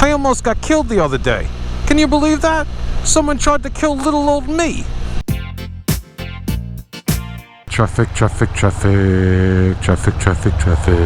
I almost got killed the other day. Can you believe that? Someone tried to kill little old me. Traffic, traffic, traffic. Traffic, traffic, traffic.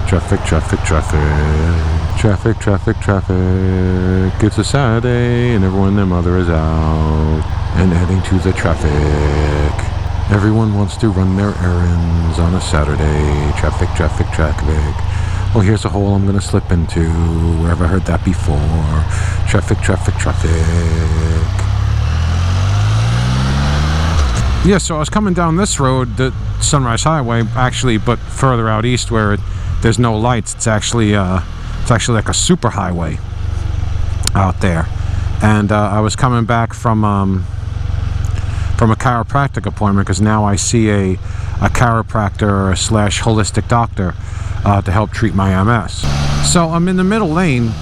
Traffic, traffic, traffic. Traffic, traffic, traffic. It's a Saturday and everyone and their mother is out and heading to the traffic. Everyone wants to run their errands on a Saturday. Traffic, traffic, traffic. Oh, here's a hole I'm gonna slip into. Where have I heard that before? Traffic, traffic, traffic. Yeah, so I was coming down this road, the Sunrise Highway, actually, but further out east where there's no lights. It's actually like a super highway out there. And I was coming back from a chiropractic appointment because now I see a chiropractor / holistic doctor to help treat my MS. So I'm in the middle lane,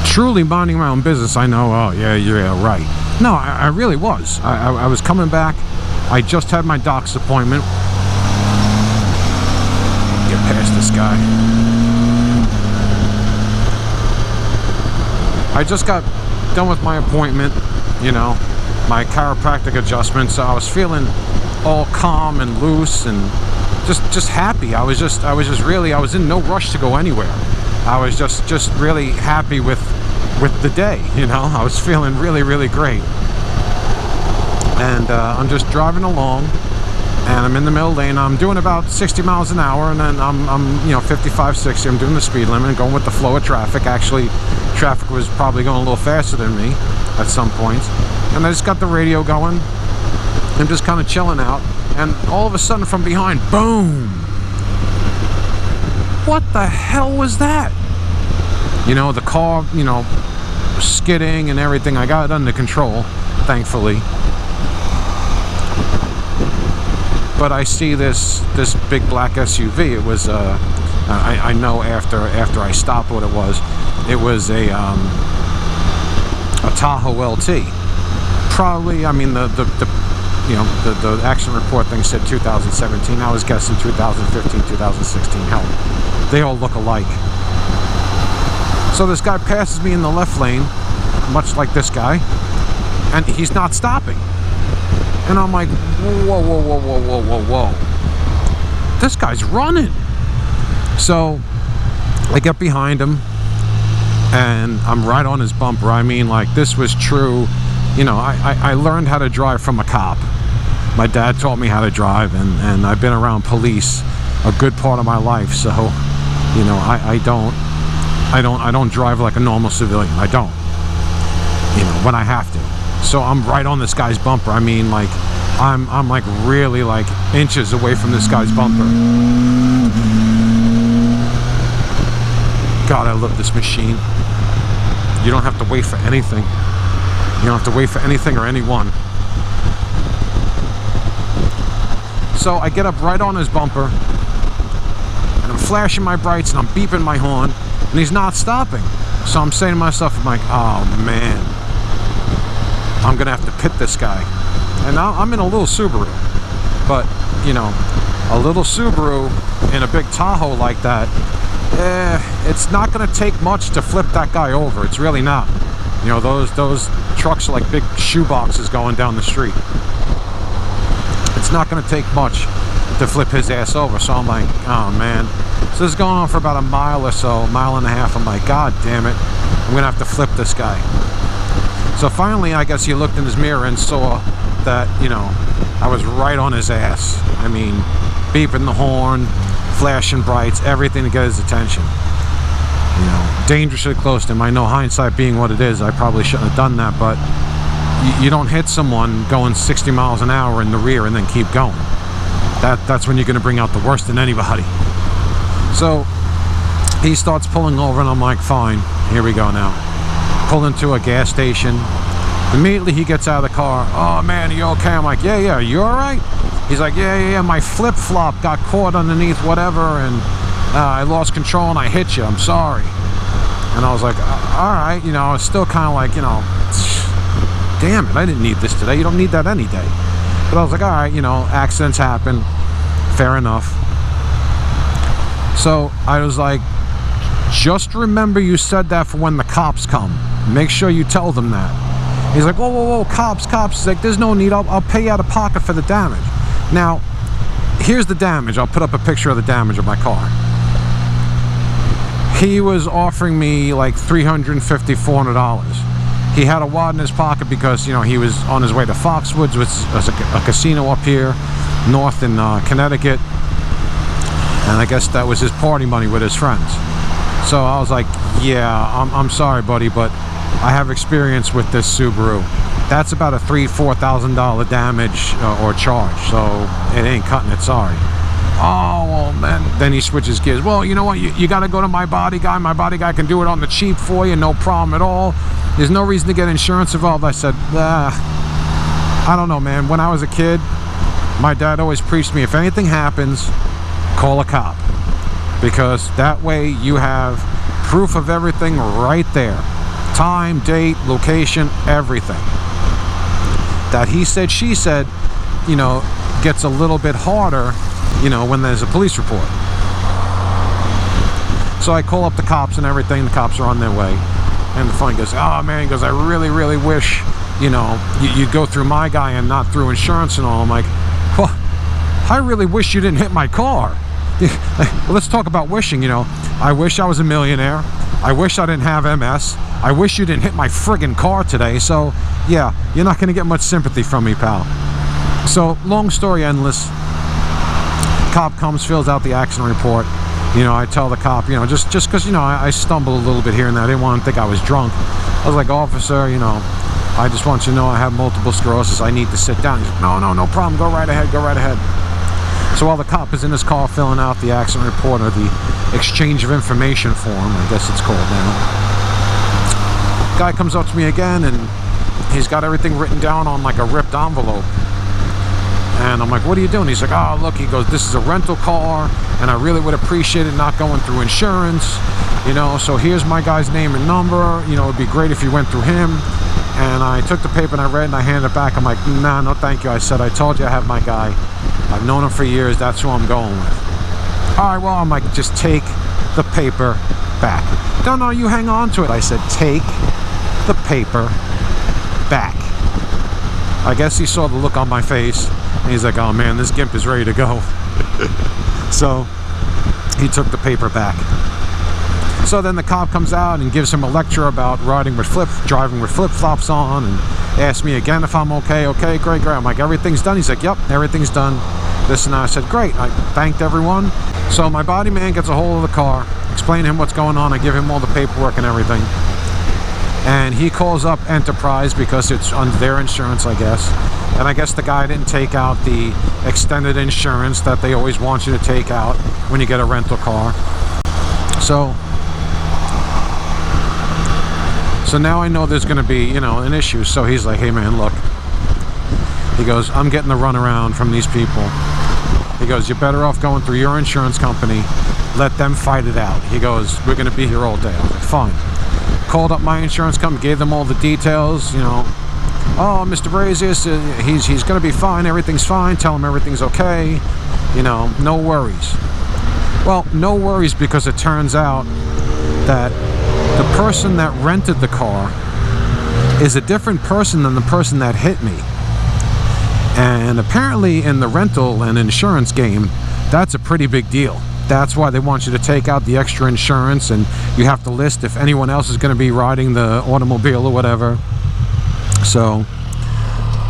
truly minding my own business. I know, oh yeah, right. No, I really was. I was coming back. I just had my doc's appointment. Get past this guy. I just got done with my appointment, you know, my chiropractic adjustment, so I was feeling all calm and loose and just happy. I was in no rush to go anywhere. I was just really happy with the day, you know. I was feeling really, really great. And I'm just driving along, and I'm in the middle lane. I'm doing about 60 miles an hour, and then I'm you know, 55, 60. I'm doing the speed limit and going with the flow of traffic. Actually, traffic was probably going a little faster than me at some points. And I just got the radio going. I'm just kind of chilling out, and all of a sudden from behind, boom! What the hell was that? You know, the car, you know, skidding and everything. I got it under control, thankfully. But I see this big black SUV. It was I know after I stopped what it was. It was a Tahoe LT. Probably, I mean, the you know, the accident report thing said 2017. I was guessing 2015, 2016. Hell, they all look alike. So this guy passes me in the left lane, much like this guy, and he's not stopping. And I'm like, whoa, whoa, whoa, whoa, whoa, whoa, whoa. This guy's running. So I get behind him, and I'm right on his bumper. I mean, like, this was true. You know, I learned how to drive from a cop. My dad taught me how to drive, and I've been around police a good part of my life. So, you know, I don't drive like a normal civilian. I don't. You know, when I have to. So I'm right on this guy's bumper. I mean, like, I'm like really like inches away from this guy's bumper. God, I love this machine. You don't have to wait for anything. You don't have to wait for anything or anyone. So I get up right on his bumper, and I'm flashing my brights and I'm beeping my horn, and he's not stopping. So I'm saying to myself, I'm like, oh man, I'm gonna have to pit this guy. And I'm in a little Subaru, but you know, a little Subaru in a big Tahoe like that, it's not gonna take much to flip that guy over. It's really not. You know, those trucks are like big shoe boxes going down the street. It's not gonna take much to flip his ass over. So I'm like, oh man. So this is going on for about a mile or so, mile and a half. I'm like, God damn it, I'm gonna have to flip this guy. So finally, I guess he looked in his mirror and saw that, you know, I was right on his ass. I mean, beeping the horn, flashing brights, everything to get his attention. You know, dangerously close to him. I know, hindsight being what it is, I probably shouldn't have done that, but you don't hit someone going 60 miles an hour in the rear and then keep going. That's when you're going to bring out the worst in anybody. So he starts pulling over, and I'm like, fine, here we go now. Pull into a gas station. Immediately he gets out of the car. Oh man, are you okay? I'm like, yeah, you alright? He's like, yeah, my flip-flop got caught underneath whatever, and I lost control and I hit you, I'm sorry. And I was like, alright, you know, I was still kind of like, you know, damn it, I didn't need this today. You don't need that any day. But I was like, alright, you know, accidents happen, fair enough. So I was like, Just remember you said that for when the cops come. Make sure you tell them that. He's like, whoa, whoa, whoa, cops. He's like, there's no need. I'll pay you out of pocket for the damage. Now, here's the damage. I'll put up a picture of the damage of my car. He was offering me like $350, $400. He had a wad in his pocket because, you know, he was on his way to Foxwoods, which is a casino up here north in Connecticut. And I guess that was his party money with his friends. So I was like, yeah, I'm sorry, buddy, but I have experience with this Subaru. That's about a $3,000-$4,000 damage or charge, so it ain't cutting it, sorry. Oh, well, then he switches gears. Well, you know what, you got to go to my body guy. My body guy can do it on the cheap for you, no problem at all. There's no reason to get insurance involved. I said, I don't know, man. When I was a kid, my dad always preached to me, if anything happens, call a cop. Because that way you have proof of everything right there. Time, date, location, everything. That he said, she said, you know, gets a little bit harder, you know, when there's a police report. So I call up the cops and everything. The cops are on their way. And the phone goes, oh man, he goes, I really, really wish, you know, you'd go through my guy and not through insurance and all. I'm like, well, I really wish you didn't hit my car. Well, let's talk about wishing, you know. I wish I was a millionaire. I wish I didn't have MS. I wish you didn't hit my friggin' car today. So, yeah, you're not going to get much sympathy from me, pal. So, long story endless. Cop comes, fills out the accident report. You know, I tell the cop, you know, just because, you know, I stumbled a little bit here and there. I didn't want to think I was drunk. I was like, officer, you know, I just want you to know I have multiple sclerosis. I need to sit down. He's like, no problem. Go right ahead. Go right ahead. So while the cop is in his car filling out the accident report, or the exchange of information form, I guess it's called now, guy comes up to me again, and he's got everything written down on like a ripped envelope. And I'm like, what are you doing? He's like, oh, look, he goes, this is a rental car, and I really would appreciate it not going through insurance, you know, so here's my guy's name and number, you know, it'd be great if you went through him. And I took the paper and I read and I handed it back. I'm like, nah, no thank you. I said, I told you I have my guy. I've known him for years. That's who I'm going with. All right, well, I'm like, just take the paper back. No, you hang on to it. I said, take the paper back. I guess he saw the look on my face. And he's like, oh man, this gimp is ready to go. So he took the paper back. So then the cop comes out and gives him a lecture about driving with flip-flops on, and asks me again if I'm okay. Okay, great. I'm like, everything's done? He's like, yep, everything's done. This and that. I said, great. I thanked everyone. So my body man gets a hold of the car, explain to him what's going on. I give him all the paperwork and everything. And he calls up Enterprise because it's under their insurance, I guess. And I guess the guy didn't take out the extended insurance that they always want you to take out when you get a rental car. So now I know there's going to be, you know, an issue. So he's like, hey man, look. He goes, I'm getting the runaround from these people. He goes, you're better off going through your insurance company. Let them fight it out. He goes, we're going to be here all day. I was like, fine. Called up my insurance company, gave them all the details, you know. Oh, Mr. Brazius, he's going to be fine. Everything's fine. Tell him everything's okay. You know, no worries. Well, no worries, because it turns out that the person that rented the car is a different person than the person that hit me. And apparently in the rental and insurance game, that's a pretty big deal. That's why they want you to take out the extra insurance, and you have to list if anyone else is going to be riding the automobile or whatever. So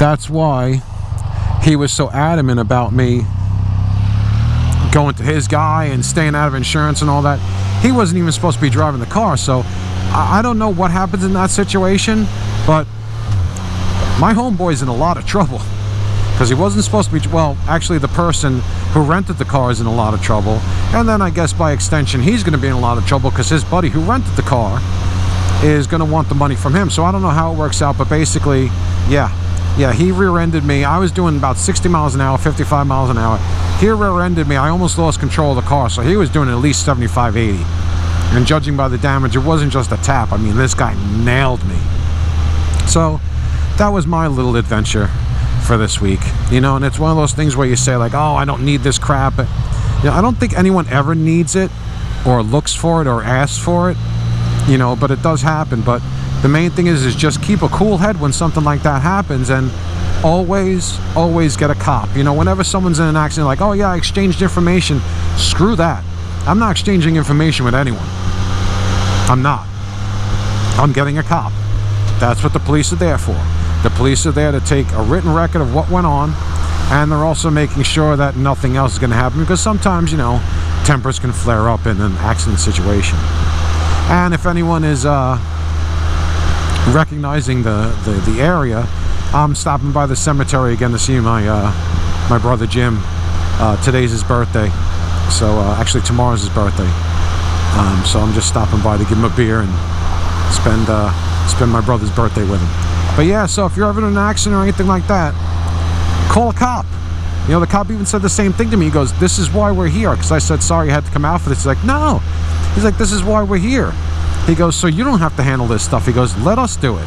that's why he was so adamant about me going to his guy and staying out of insurance and all that. He wasn't even supposed to be driving the car, so I don't know what happens in that situation, but my homeboy's in a lot of trouble, because he wasn't supposed to be, well, actually the person who rented the car is in a lot of trouble, and then I guess by extension he's going to be in a lot of trouble because his buddy who rented the car is going to want the money from him. So I don't know how it works out, but basically, yeah, he rear-ended me. I was doing about 60 miles an hour, 55 miles an hour. He rear-ended me. I almost lost control of the car, so he was doing at least 75, 80. And judging by the damage, it wasn't just a tap. I mean, this guy nailed me. So that was my little adventure for this week, you know. And it's one of those things where you say like, oh, I don't need this crap, but you know, I don't think anyone ever needs it, or looks for it or asks for it, you know, but it does happen. But the main thing is just keep a cool head when something like that happens, and always get a cop. You know, whenever someone's in an accident, like, oh yeah, I exchanged information, screw that. I'm not exchanging information with anyone. I'm not. I'm getting a cop. That's what the police are there for. The police are there to take a written record of what went on, and they're also making sure that nothing else is going to happen, because sometimes, you know, tempers can flare up in an accident situation. And if anyone is recognizing the area, I'm stopping by the cemetery again to see my brother Jim. Today's his birthday, so actually tomorrow's his birthday. So I'm just stopping by to give him a beer and spend my brother's birthday with him. But yeah, so if you're ever in an accident or anything like that, call a cop. You know, the cop even said the same thing to me. He goes, this is why we're here. Because I said, sorry, I had to come out for this. He's like, no. He's like, this is why we're here. He goes, so you don't have to handle this stuff. He goes, let us do it.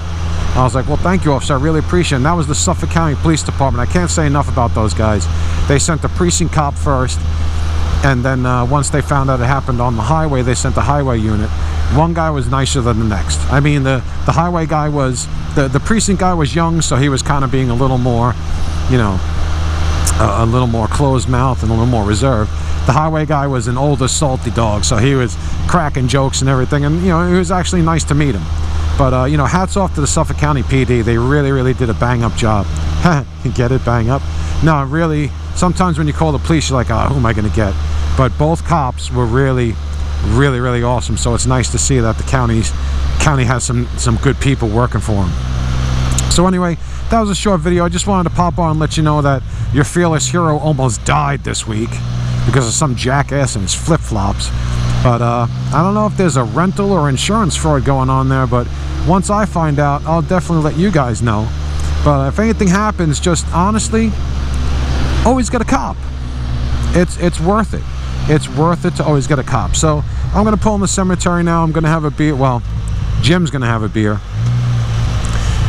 I was like, well, thank you, officer. I really appreciate it. And that was the Suffolk County Police Department. I can't say enough about those guys. They sent the precinct cop first. And then once they found out it happened on the highway, they sent the highway unit. One guy was nicer than the next. I mean, the highway guy was, the precinct guy was young, so he was kind of being a little more, you know, a little more closed mouth and a little more reserved. The highway guy was an older, salty dog, so he was cracking jokes and everything, and, you know, it was actually nice to meet him. But, you know, hats off to the Suffolk County PD. They really did a bang-up job. You get it, bang up? No, really, sometimes when you call the police, you're like, oh, who am I going to get? But both cops were really awesome, so it's nice to see that the county has some good people working for them. So anyway, that was a short video. I just wanted to pop on and let you know that your fearless hero almost died this week because of some jackass and his flip-flops. But I don't know if there's a rental or insurance fraud going on there, but once I find out, I'll definitely let you guys know. But if anything happens, just honestly, always get a cop. It's worth it. It's worth it to always get a cop. So I'm going to pull in the cemetery now. I'm going to have a beer. Well, Jim's going to have a beer.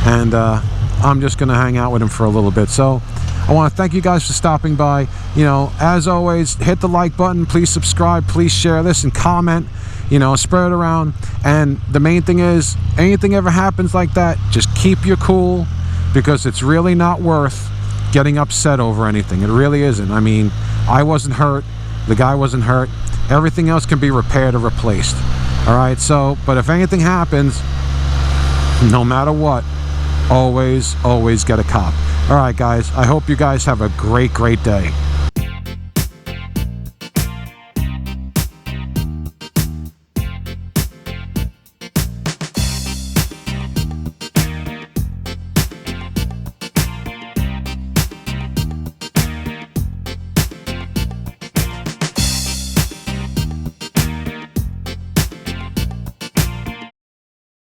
And I'm just going to hang out with him for a little bit. So I want to thank you guys for stopping by. You know, as always, hit the like button. Please subscribe. Please share this and comment. You know, spread it around. And the main thing is, anything ever happens like that, just keep your cool, because it's really not worth getting upset over anything. It really isn't. I mean, I wasn't hurt. The guy wasn't hurt. Everything else can be repaired or replaced. All right, so, but if anything happens, no matter what, always get a cop. All right, guys, I hope you guys have a great day.